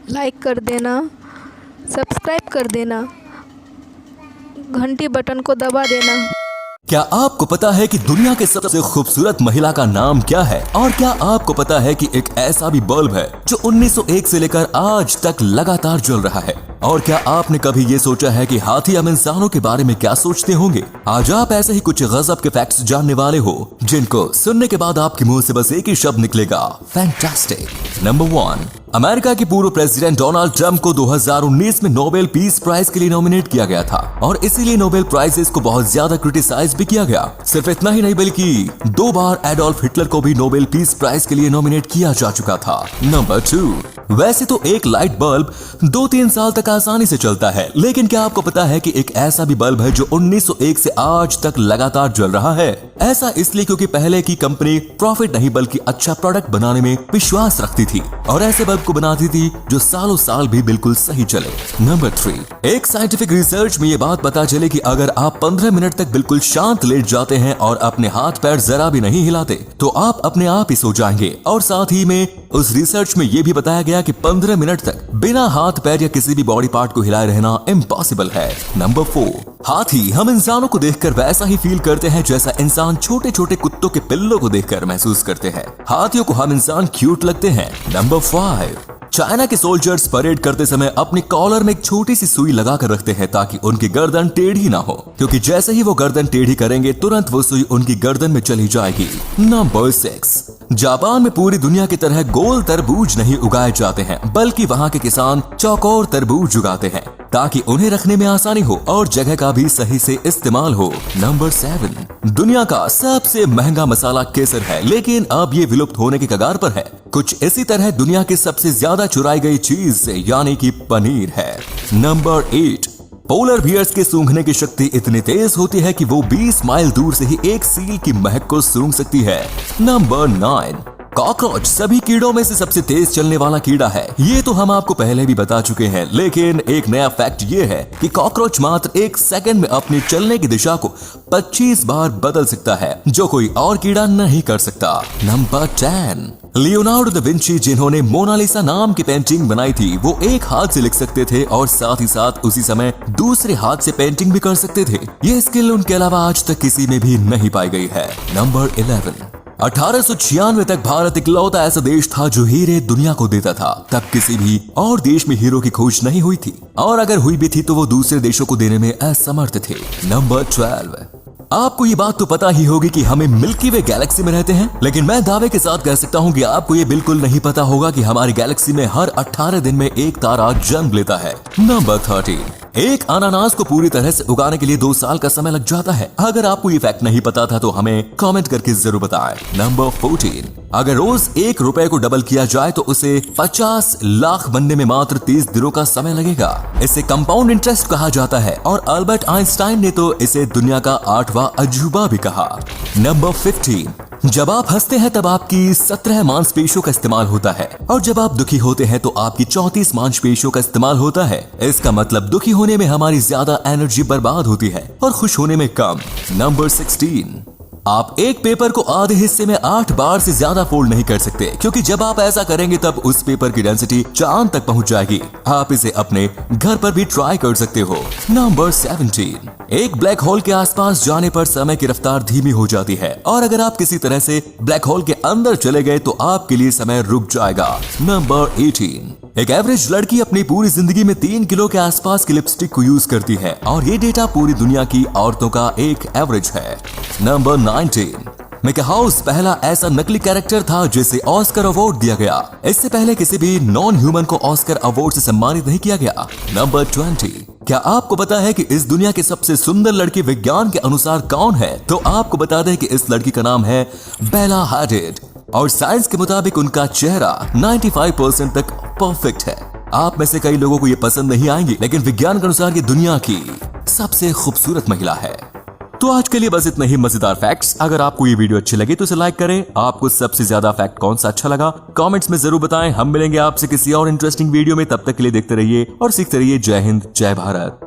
Like कर देना, subscribe कर देना, घंटी बटन को दबा देना। क्या आपको पता है कि दुनिया के सबसे खूबसूरत महिला का नाम क्या है? और क्या आपको पता है कि एक ऐसा भी बल्ब है जो 1901 से लेकर आज तक लगातार जल रहा है? और क्या आपने कभी ये सोचा है कि हाथी हम इंसानों के बारे में क्या सोचते होंगे? आज आप ऐसे ही कुछ गजब के फैक्ट्स जानने वाले हो जिनको सुनने के बाद आपके मुंह से बस एक ही शब्द निकलेगा, फैंटास्टिक। नंबर 1, अमेरिका के पूर्व प्रेसिडेंट डोनाल्ड ट्रंप को 2019 में नोबेल पीस प्राइज के लिए नॉमिनेट किया गया था और इसीलिए नोबेल प्राइजेस को बहुत ज्यादा क्रिटिसाइज भी किया गया। सिर्फ इतना ही नहीं बल्कि 2 बार एडोल्फ हिटलर को भी नोबेल पीस प्राइज के लिए नॉमिनेट किया जा चुका था। नंबर 2, वैसे तो एक लाइट बल्ब 2-3 साल तक आसानी से चलता है, लेकिन क्या आपको पता है कि एक ऐसा भी बल्ब है जो 1901 से आज तक लगातार जल रहा है? ऐसा इसलिए क्योंकि पहले की कंपनी प्रॉफिट नहीं बल्कि अच्छा प्रोडक्ट बनाने में विश्वास रखती थी और ऐसे बल्ब को बनाती थी जो सालों साल भी बिल्कुल सही चले। नंबर 3, एक साइंटिफिक रिसर्च में ये बात पता चले कि अगर आप 15 मिनट तक बिल्कुल शांत लेट जाते हैं और अपने हाथ पैर जरा भी नहीं हिलाते तो आप अपने आप ही सो जाएंगे। और साथ ही में उस रिसर्च में ये भी बताया गया कि 15 मिनट तक बिना हाथ पैर या किसी भी बॉडी पार्ट को हिलाए रहना इम्पॉसिबल है। नंबर 4, हाथी हम इंसानों को देखकर वैसा ही फील करते हैं जैसा इंसान छोटे छोटे कुत्तों के पिल्लों को देखकर महसूस करते हैं। हाथियों को हम इंसान क्यूट लगते हैं। नंबर 5, चाइना के सोल्जर्स परेड करते समय अपनी कॉलर में एक छोटी सी सुई लगा कर रखते हैं ताकि उनकी गर्दन टेढ़ी ना हो, क्योंकि जैसे ही वो गर्दन टेढ़ी करेंगे तुरंत वो सुई उनकी गर्दन में चली जाएगी। नंबर 6, जापान में पूरी दुनिया की तरह गोल तरबूज नहीं उगाए जाते हैं बल्कि वहाँ के किसान चौकोर तरबूज उगाते हैं ताकि उन्हें रखने में आसानी हो और जगह का भी सही से इस्तेमाल हो। नंबर 7, दुनिया का सबसे महंगा मसाला केसर है, लेकिन अब ये विलुप्त होने की कगार पर है। कुछ इसी तरह दुनिया की सबसे ज्यादा चुराई गई चीज यानी कि पनीर है। नंबर 8, पोलर बियर्स के सूंघने की शक्ति इतनी तेज होती है कि वो 20 माइल दूर से ही एक सील की महक को सूंघ सकती है। नंबर 9, कॉकरोच सभी कीड़ों में से सबसे तेज चलने वाला कीड़ा है। ये तो हम आपको पहले भी बता चुके हैं, लेकिन एक नया फैक्ट ये है कि कॉकरोच मात्र 1 सेकंड में अपनी चलने की दिशा को 25 बार बदल सकता है, जो कोई और कीड़ा नहीं कर सकता। नंबर 10, लियोनार्डो दा विंची जिन्होंने मोनालिसा नाम की पेंटिंग बनाई थी, वो एक हाथ से लिख सकते थे और साथ ही साथ उसी समय दूसरे हाथ से पेंटिंग भी कर सकते थे। ये स्किल उनके अलावा आज तक किसी में भी नहीं पाई गई है। नंबर 11, 1896 तक भारत इकलौता ऐसा देश था जो हीरे दुनिया को देता था। तब किसी भी और देश में हीरो की खोज नहीं हुई थी और अगर हुई भी थी तो वो दूसरे देशों को देने में असमर्थ थे। नंबर 12, आपको ये बात तो पता ही होगी कि हमें मिल्की वे गैलेक्सी में रहते हैं, लेकिन मैं दावे के साथ कह सकता हूँ कि आपको ये बिल्कुल नहीं पता होगा कि हमारी गैलेक्सी में हर 18 दिन में एक तारा जन्म लेता है। नंबर 13, एक अनानास को पूरी तरह से उगाने के लिए 2 साल का समय लग जाता है। अगर आपको ये फैक्ट नहीं पता था तो हमें कमेंट करके जरूर बताएं। नंबर 14, अगर रोज 1 रुपए को डबल किया जाए तो उसे 50 लाख बनने में मात्र 30 दिनों का समय लगेगा। इसे कंपाउंड इंटरेस्ट कहा जाता है और अल्बर्ट आइंस्टाइन ने तो इसे दुनिया का 8वां अजूबा भी कहा। नंबर 15, जब आप हंसते हैं तब आपकी 17 मांसपेशियों का इस्तेमाल होता है और जब आप दुखी होते हैं तो आपकी 34 मांसपेशियों का इस्तेमाल होता है। इसका मतलब दुखी होने में हमारी ज्यादा एनर्जी बर्बाद होती है और खुश होने में कम। नंबर 16, आप एक पेपर को आधे हिस्से में 8 बार से ज्यादा फोल्ड नहीं कर सकते, क्योंकि जब आप ऐसा करेंगे तब उस पेपर की डेंसिटी चांद तक पहुंच जाएगी। आप इसे अपने घर पर भी ट्राई कर सकते हो। नंबर 17, एक ब्लैक होल के आसपास जाने पर समय की रफ्तार धीमी हो जाती है और अगर आप किसी तरह से ब्लैक होल के अंदर चले गए तो आपके लिए समय रुक जाएगा। नंबर 18, एक एवरेज लड़की अपनी पूरी जिंदगी में 3 किलो के आसपास की लिपस्टिक को यूज करती है और ये डेटा पूरी दुनिया की औरतों का एक एवरेज है। नंबर 19, मिकी हाउस पहला ऐसा नकली कैरेक्टर था जिसे ऑस्कर अवार्ड दिया गया। इससे पहले किसी भी नॉन ह्यूमन को ऑस्कर अवार्ड से सम्मानित नहीं किया गया। नंबर 20, क्या आपको पता है कि इस दुनिया की सबसे सुंदर लड़की विज्ञान के अनुसार कौन है? तो आपको बता दें कि इस लड़की का नाम है बेला हाडिड और साइंस के मुताबिक उनका चेहरा 95% तक परफेक्ट है। आप में से कई लोगों को ये पसंद नहीं आएंगी, लेकिन विज्ञान के अनुसार ये दुनिया की सबसे खूबसूरत महिला है। तो आज के लिए बस इतना ही मजेदार फैक्ट्स। अगर आपको ये वीडियो अच्छी लगी तो इसे लाइक करें। आपको सबसे ज्यादा फैक्ट कौन सा अच्छा लगा कमेंट्स में जरूर बताएं। हम मिलेंगे आपसे किसी और इंटरेस्टिंग वीडियो में, तब तक के लिए देखते रहिए और सीखते रहिए। जय हिंद, जय भारत।